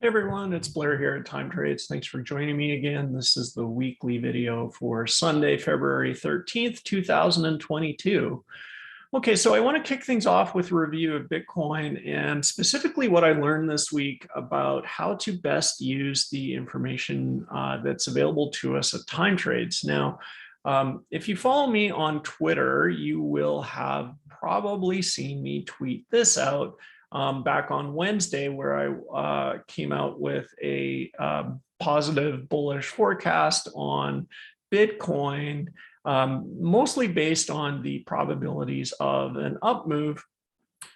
Hey everyone, it's Blair here at Time Trades. Thanks for joining me again. This is the weekly video for Sunday, February 13th, 2022. Okay, so I want to kick things off with a review of Bitcoin and specifically what I learned this week about how to best use the information that's available to us at Time Trades. Now, if you follow me on Twitter, you will have probably seen me tweet this out back on Wednesday, where I came out with a positive bullish forecast on Bitcoin, mostly based on the probabilities of an up move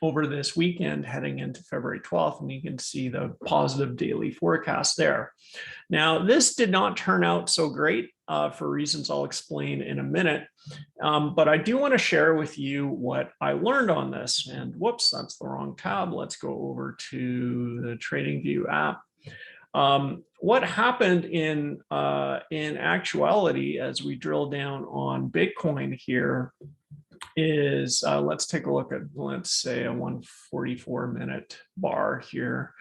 over this weekend heading into February 12th, and you can see the positive daily forecast there. Now, this did not turn out so great for reasons I'll explain in a minute, but I do want to share with you what I learned on this. And whoops, that's the wrong tab. Let's go over to the TradingView app. What happened in actuality as we drill down on Bitcoin here is let's take a look at, let's say, a 144-minute bar here.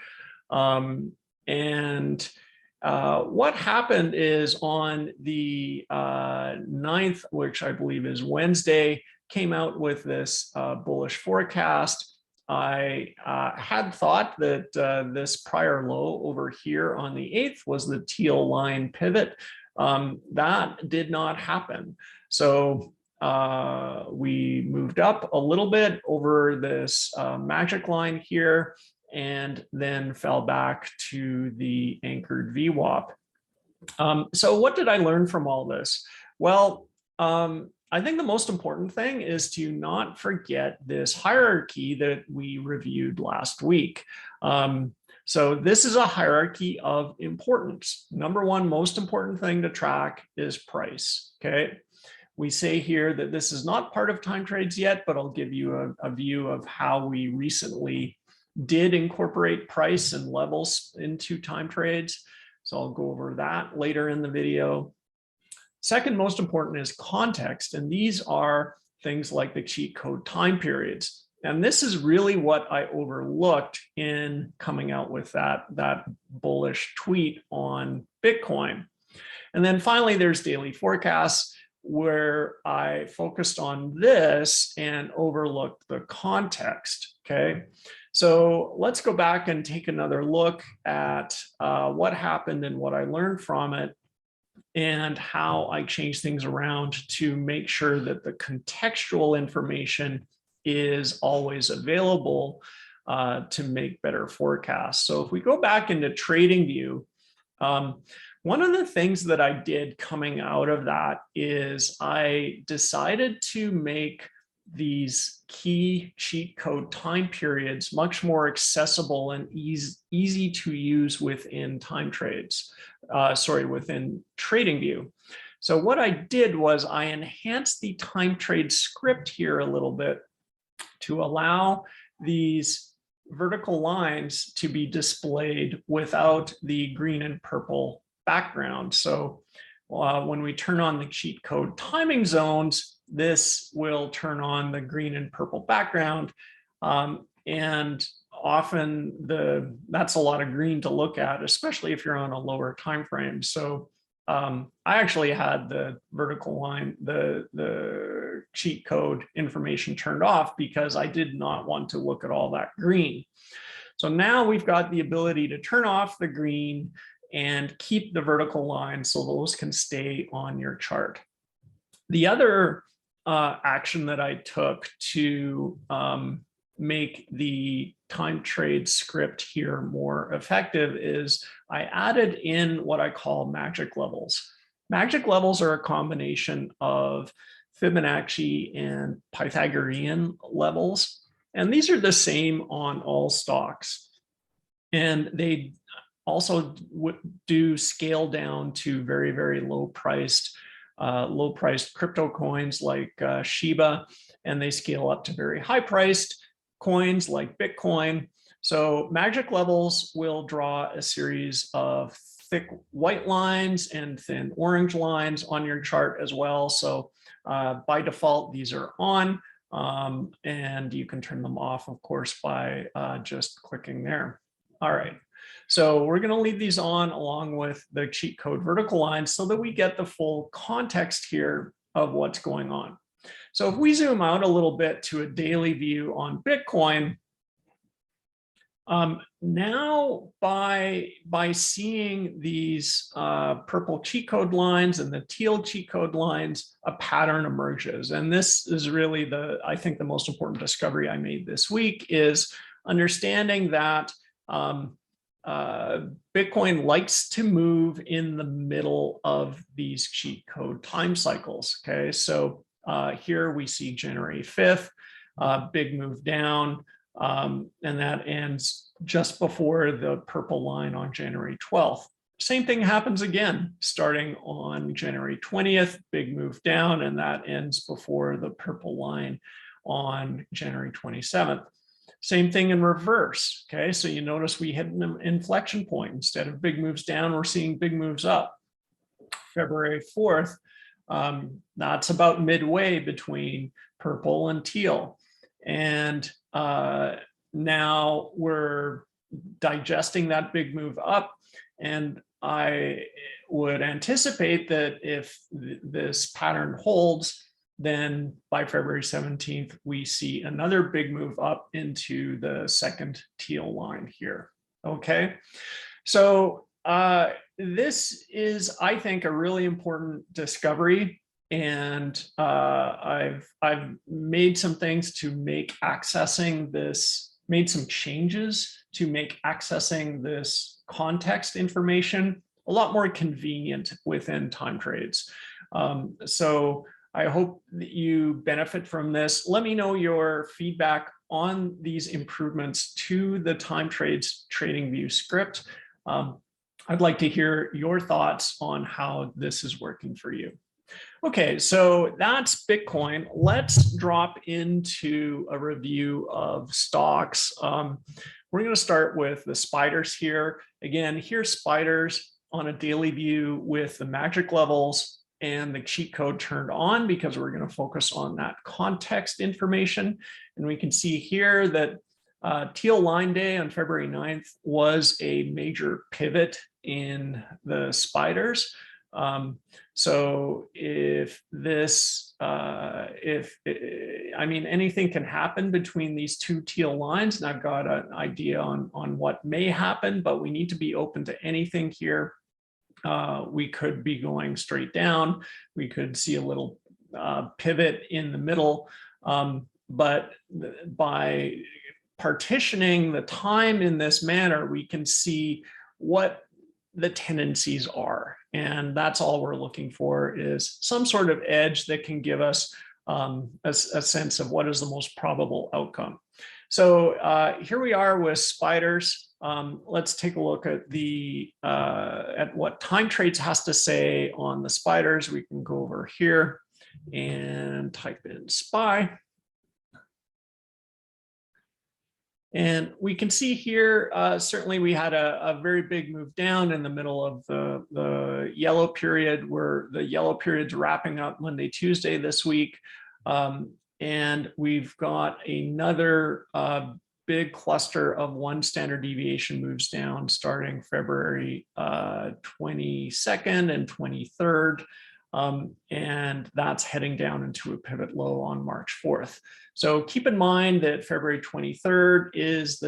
What happened is on the 9th, which I believe is Wednesday, came out with this bullish forecast. I had thought that this prior low over here on the 8th was the teal line pivot. That did not happen. So we moved up a little bit over this magic line here, and then fell back to the anchored VWAP. So what did I learn from all this? Well, I think the most important thing is to not forget this hierarchy that we reviewed last week. So this is a hierarchy of importance. Number one, most important thing to track is price, okay? We say here that this is not part of Time Trades yet, but I'll give you a view of how we recently did incorporate price and levels into Time Trades. So I'll go over that later in the video. Second most important is context, and these are things like the cheat code time periods. And this is really what I overlooked in coming out with that bullish tweet on Bitcoin. And then finally, there's daily forecasts, where I focused on this and overlooked the context, okay? So let's go back and take another look at what happened and what I learned from it, and how I changed things around to make sure that the contextual information is always available to make better forecasts. So if we go back into TradingView, one of the things that I did coming out of that is I decided to make these key cheat code time periods much more accessible and easy to use within Time Trades, within TradingView. So what I did was I enhanced the Time Trade script here a little bit to allow these vertical lines to be displayed without the green and purple background. So when we turn on the cheat code timing zones, this will turn on the green and purple background. And often that's a lot of green to look at, especially if you're on a lower time frame. So I actually had the vertical line, the cheat code information turned off because I did not want to look at all that green. So now we've got the ability to turn off the green and keep the vertical line so those can stay on your chart. The other action that I took to make the Time Trade script here more effective is I added in what I call magic levels. Magic levels are a combination of Fibonacci and Pythagorean levels, and these are the same on all stocks. And they also do scale down to very, very low priced crypto coins like Shiba, and they scale up to very high priced coins like Bitcoin. So magic levels will draw a series of thick white lines and thin orange lines on your chart as well. So by default, these are on, and you can turn them off, of course, by just clicking there. All right. So we're going to leave these on along with the cheat code vertical lines so that we get the full context here of what's going on. So if we zoom out a little bit to a daily view on Bitcoin, now by seeing these purple cheat code lines and the teal cheat code lines, a pattern emerges. And this is really I think the most important discovery I made this week is understanding that Bitcoin likes to move in the middle of these cheat code time cycles. Okay, so here we see January 5th, big move down. And that ends just before the purple line on January 12th. Same thing happens again, starting on January 20th, big move down, and that ends before the purple line on January 27th. Same thing in reverse, okay? So you notice we hit an inflection point. Instead of big moves down, we're seeing big moves up. February 4th, that's about midway between purple and teal. And now we're digesting that big move up, and I would anticipate that if this pattern holds, then by February 17th, we see another big move up into the second teal line here. Okay, so this is, I think, a really important discovery. And I've made some things to make accessing this, made some changes to make accessing this context information a lot more convenient within Time Trades. So I hope that you benefit from this. Let me know your feedback on these improvements to the Time Trades TradingView script. I'd like to hear your thoughts on how this is working for you. Okay, so that's Bitcoin. Let's drop into a review of stocks. We're going to start with the spiders here. Again, here's spiders on a daily view with the magic levels and the cheat code turned on because we're going to focus on that context information. And we can see here that teal line day on February 9th was a major pivot in the spiders. So if this, I mean, anything can happen between these two teal lines, and I've got an idea on what may happen, but we need to be open to anything here. We could be going straight down. We could see a little pivot in the middle, but by partitioning the time in this manner, we can see what the tendencies are. And that's all we're looking for, is some sort of edge that can give us a sense of what is the most probable outcome. So here we are with spiders. Let's take a look at at what Time Trades has to say on the spiders. We can go over here and type in SPY. And we can see here, certainly we had a very big move down in the middle of the yellow period, where the yellow period's wrapping up Monday, Tuesday this week. And we've got another big cluster of 1 standard deviation moves down starting February 22nd and 23rd. And that's heading down into a pivot low on March 4th. So keep in mind that February 23rd is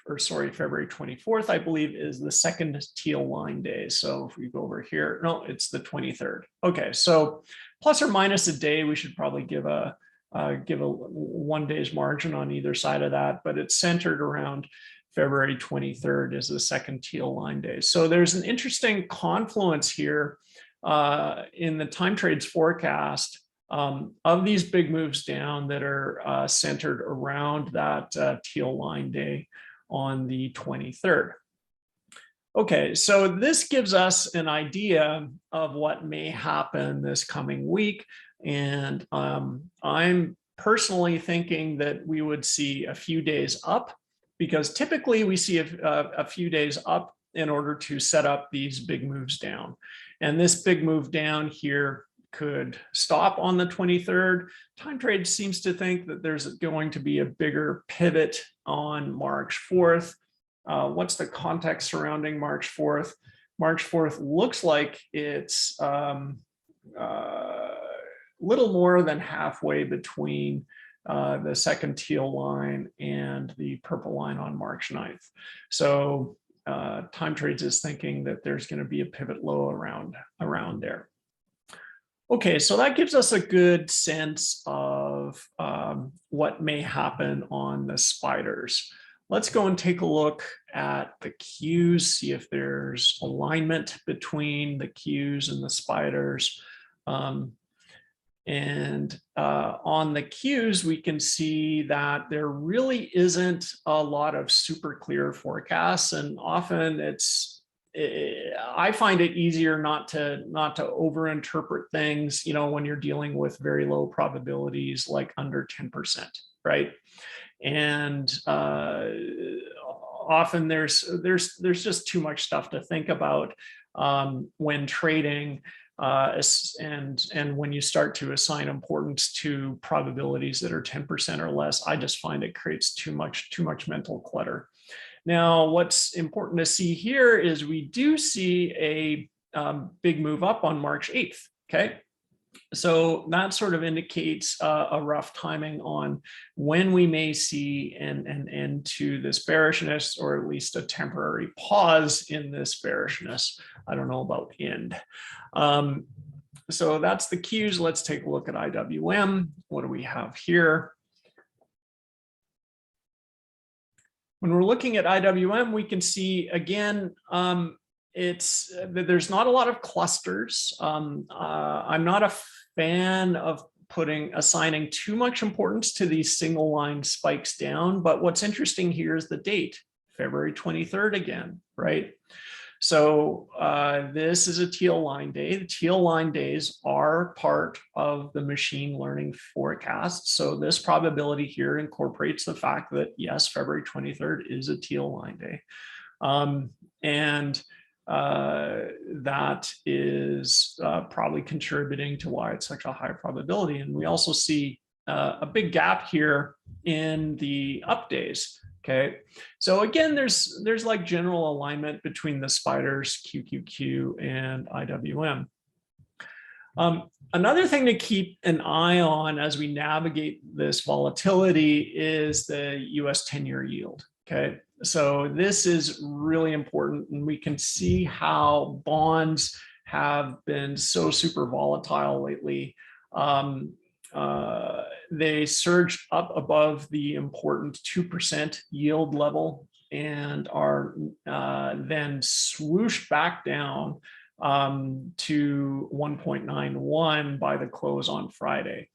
February 24th, I believe, is the second teal line day. So if we go over here, no, it's the 23rd. Okay, so plus or minus a day, we should probably give a 1 day's margin on either side of that, but it's centered around February 23rd is the second teal line day. So there's an interesting confluence here in the Time Trades forecast of these big moves down that are centered around that teal line day on the 23rd. Okay, so this gives us an idea of what may happen this coming week. And I'm personally thinking that we would see a few days up, because typically we see a few days up in order to set up these big moves down. And this big move down here could stop on the 23rd. Time Trades seems to think that there's going to be a bigger pivot on March 4th. What's the context surrounding March 4th? March 4th looks like it's little more than halfway between the second teal line and the purple line on March 9th. So Time Trades is thinking that there's going to be a pivot low around there. Okay, so that gives us a good sense of what may happen on the spiders. Let's go and take a look at the cues, see if there's alignment between the cues and the spiders. And on the cues, we can see that there really isn't a lot of super clear forecasts, and often I find it easier not to overinterpret things, when you're dealing with very low probabilities, like under 10%, right? And often there's just too much stuff to think about when trading. And when you start to assign importance to probabilities that are 10% or less, I just find it creates too much mental clutter. Now, what's important to see here is we do see a big move up on March 8th, okay? So that sort of indicates a rough timing on when we may see an end to this bearishness, or at least a temporary pause in this bearishness. I don't know about end. So that's the cues. Let's take a look at IWM. What do we have here? When we're looking at IWM, we can see again, there's not a lot of clusters. I'm not a fan of assigning too much importance to these single line spikes down, but what's interesting here is the date, February 23rd again, right? So this is a teal line day. The teal line days are part of the machine learning forecast. So this probability here incorporates the fact that, yes, February 23rd is a teal line day. That is probably contributing to why it's such a high probability. And we also see a big gap here in the up days. Okay, so again, there's like general alignment between the spiders, QQQ, and IWM. Another thing to keep an eye on as we navigate this volatility is the US 10-year yield. Okay, so this is really important, and we can see how bonds have been so super volatile lately. They surged up above the important 2% yield level and are then swooshed back down to 1.91 by the close on Friday.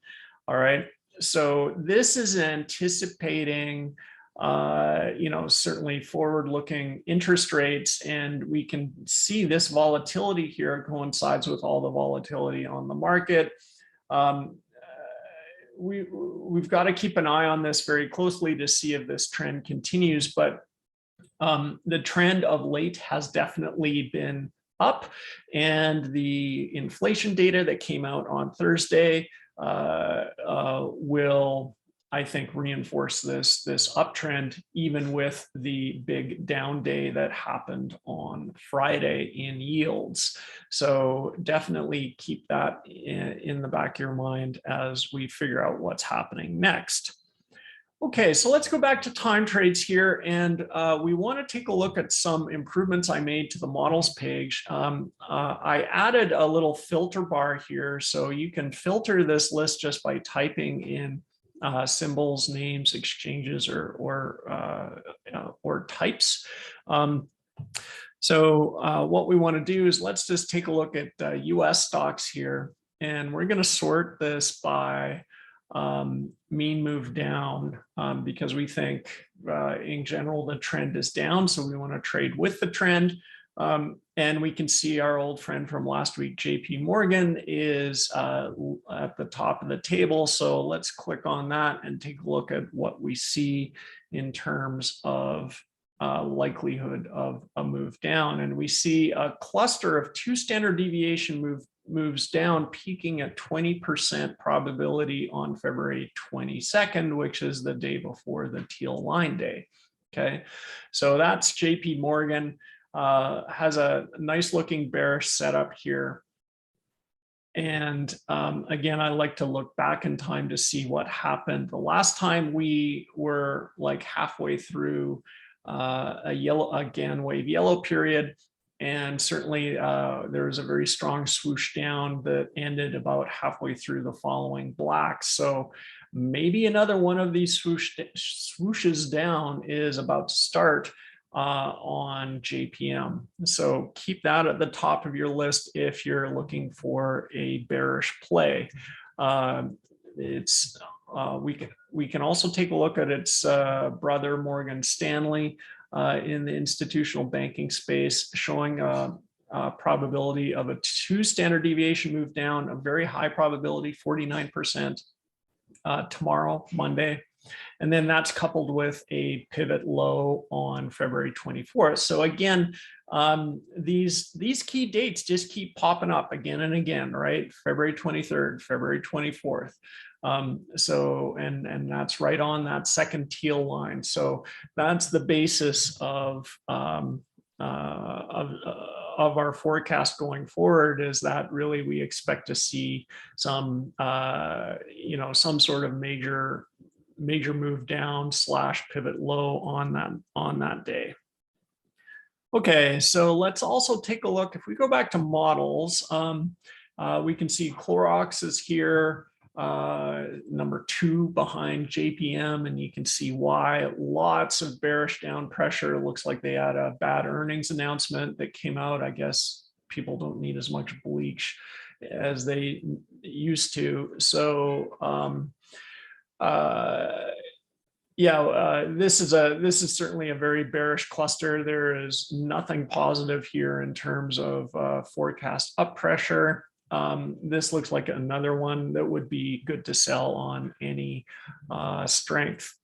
All right, so this is anticipating certainly forward-looking interest rates, and we can see this volatility here coincides with all the volatility on the market. We've got to keep an eye on this very closely to see if this trend continues, but the trend of late has definitely been up, and the inflation data that came out on Thursday will, I think, reinforce this uptrend, even with the big down day that happened on Friday in yields. So definitely keep that in the back of your mind as we figure out what's happening next. Okay, so let's go back to time trades here, and we want to take a look at some improvements I made to the models page. I added a little filter bar here, so you can filter this list just by typing in symbols, names, exchanges, or types. So what we want to do is let's just take a look at US stocks here, and we're going to sort this by mean move down because we think in general the trend is down, so we want to trade with the trend. And we can see our old friend from last week, JP Morgan, is at the top of the table. So let's click on that and take a look at what we see in terms of likelihood of a move down. And we see a cluster of 2 standard deviation moves down, peaking at 20% probability on February 22nd, which is the day before the teal line day. Okay, so that's JP Morgan, has a nice looking bearish setup here. And again, I like to look back in time to see what happened. The last time we were like halfway through a Gann wave yellow period, and certainly there was a very strong swoosh down that ended about halfway through the following black. So maybe another one of these swooshes down is about to start on JPM. So keep that at the top of your list if you're looking for a bearish play. We can also take a look at its brother Morgan Stanley in the institutional banking space, showing a probability of a 2 standard deviation move down, a very high probability, 49% tomorrow, Monday. And then that's coupled with a pivot low on February 24th. So again, these key dates just keep popping up again and again, right? February 23rd, February 24th. And that's right on that second teal line. So that's the basis of our forecast going forward, is that really we expect to see some, some sort of major move down / pivot low on that day. Okay, so let's also take a look. If we go back to models, we can see Clorox is here, number 2 behind JPM, and you can see why. Lots of bearish down pressure. It looks like they had a bad earnings announcement that came out. I guess people don't need as much bleach as they used to. So this is certainly a very bearish cluster. There is nothing positive here in terms of forecast up pressure. This looks like another one that would be good to sell on any strength.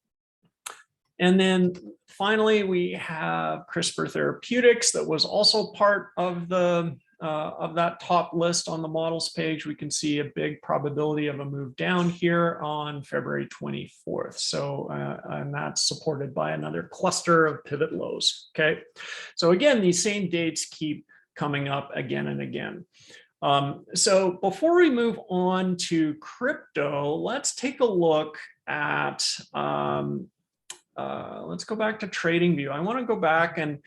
And then finally, we have CRISPR Therapeutics that was also part of that top list on the models page. We can see a big probability of a move down here on February 24th. So, and that's supported by another cluster of pivot lows. Okay. So again, these same dates keep coming up again and again. So before we move on to crypto, let's take a look at, let's go back to TradingView. I want to go back and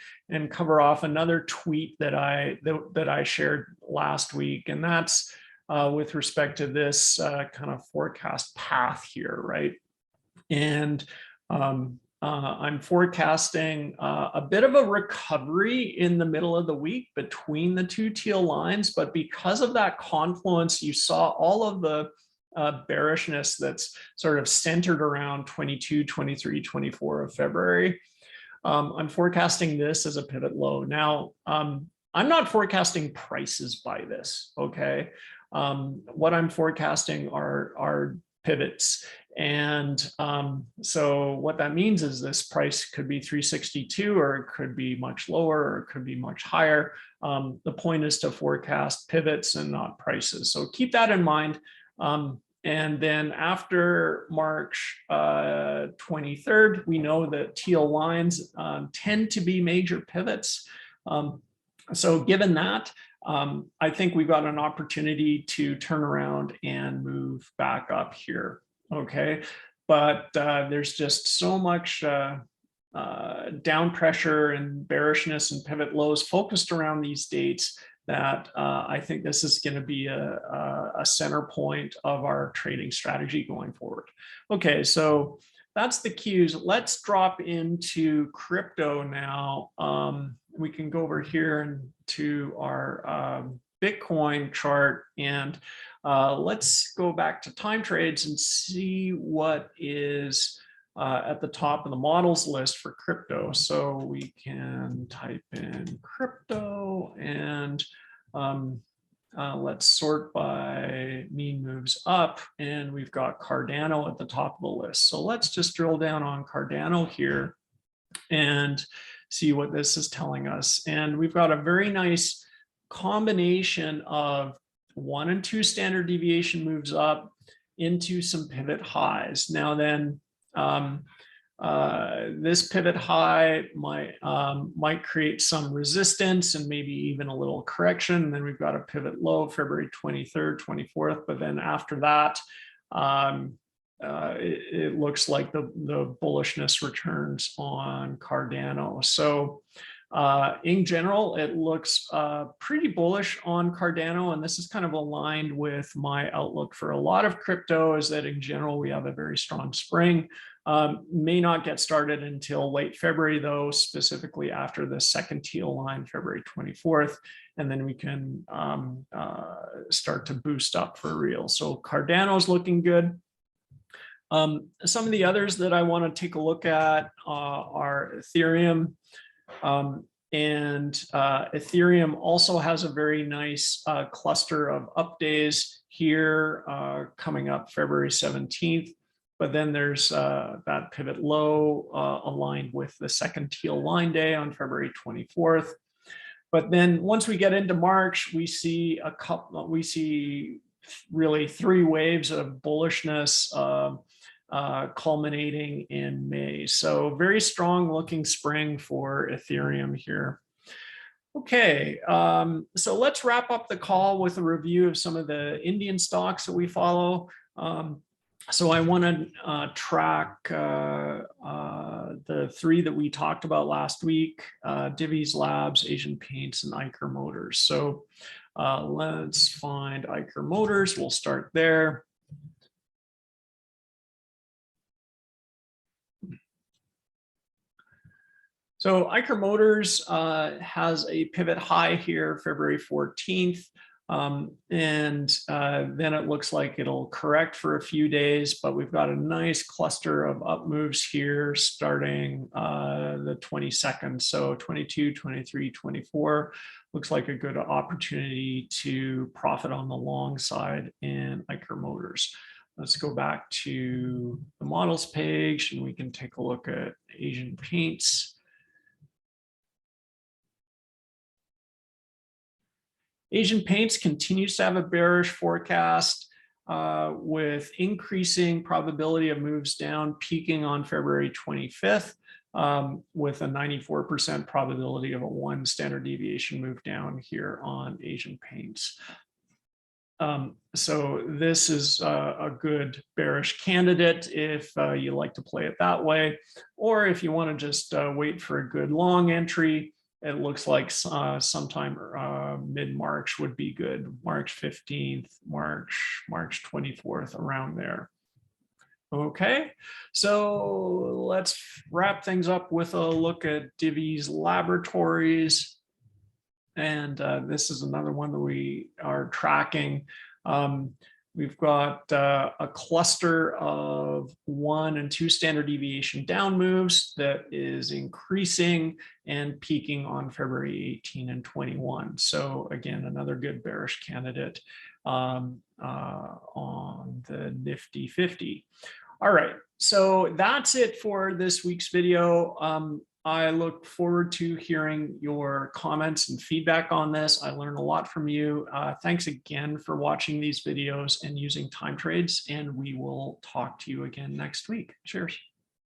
cover off another tweet that I shared last week, and that's with respect to this kind of forecast path here, right? And I'm forecasting a bit of a recovery in the middle of the week between the 2 teal lines, but because of that confluence, you saw all of the bearishness that's sort of centered around 22, 23, 24 of February. I'm forecasting this as a pivot low. Now, I'm not forecasting prices by this, okay? What I'm forecasting are pivots. And so what that means is this price could be 362, or it could be much lower, or it could be much higher. The point is to forecast pivots and not prices. So keep that in mind. And then after March 23rd, we know that teal lines tend to be major pivots. So given that, I think we've got an opportunity to turn around and move back up here. Okay, but there's just so much down pressure and bearishness and pivot lows focused around these dates that I think this is going to be a center point of our trading strategy going forward. Okay, so that's the cues. Let's drop into crypto now. We can go over here and to our Bitcoin chart, and let's go back to time trades and see what is at the top of the models list for crypto. So we can type in crypto and let's sort by mean moves up, and we've got Cardano at the top of the list. So let's just drill down on Cardano here and see what this is telling us. And we've got a very nice combination of 1 and 2 standard deviation moves up into some pivot highs. Now then, This pivot high might create some resistance and maybe even a little correction. And then we've got a pivot low February 23rd, 24th. But then after that, it looks like the bullishness returns on Cardano. So in general, it looks pretty bullish on Cardano, and this is kind of aligned with my outlook for a lot of crypto, is that in general, we have a very strong spring. May not get started until late February, though, specifically after the second teal line, February 24th, and then we can start to boost up for real. So Cardano is looking good. Some of the others that I want to take a look at are Ethereum. Ethereum also has a very nice cluster of up days here coming up February 17th. But then there's that pivot low aligned with the second teal line day on February 24th. But then once we get into March, we see really 3 waves of bullishness culminating in May. So very strong looking spring for Ethereum here. Okay, so let's wrap up the call with a review of some of the Indian stocks that we follow. So I want to track the 3 that we talked about last week: DIVIS Labs, ASIANPAINTS, and EICHER Motors. So let's find EICHER Motors. We'll start there. So EICHER Motors has a pivot high here, February 14th. Then it looks like it'll correct for a few days, but we've got a nice cluster of up moves here starting the 22nd. So 22, 23, 24 looks like a good opportunity to profit on the long side in EICHER Motors. Let's go back to the models page and we can take a look at ASIANPAINTS. ASIANPAINTS continues to have a bearish forecast with increasing probability of moves down, peaking on February 25th with a 94% probability of a 1 standard deviation move down here on ASIANPAINTS. So this is a good bearish candidate if you like to play it that way, or if you want to just wait for a good long entry. It looks like sometime mid-March would be good. March 15th, March 24th, around there. Okay, so let's wrap things up with a look at DIVIS Laboratories. And this is another one that we are tracking. We've got a cluster of 1 and 2 standard deviation down moves that is increasing and peaking on February 18 and 21. So again, another good bearish candidate on the Nifty 50. All right, so that's it for this week's video. I look forward to hearing your comments and feedback on this. I learned a lot from you. Thanks again for watching these videos and using Time Trades, and we will talk to you again next week. Cheers.